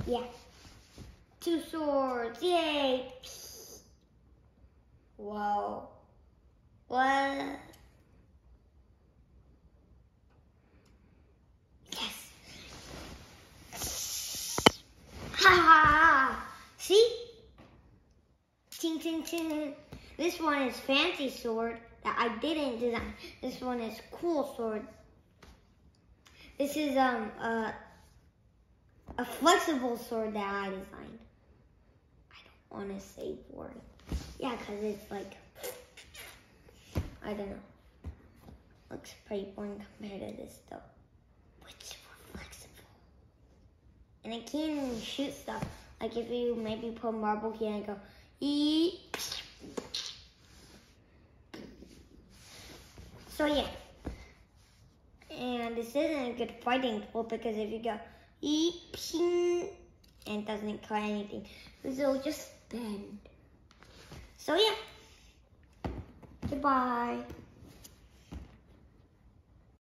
Yeah. 2 swords. Yay. Whoa. What? Yes. Ha ha. See? Ting, ting, ting. This one is fancy sword that I didn't design. This one is cool sword. This is a flexible sword that I designed. I don't want to say boring. Yeah, because it's like, I don't know. Looks pretty boring compared to this though. Which more flexible. And it can shoot stuff. Like if you maybe put marble here and go, eee. So yeah. And this isn't a good fighting tool because if you go, eee, ping, and it doesn't cut anything. It'll just bend. So yeah. Goodbye.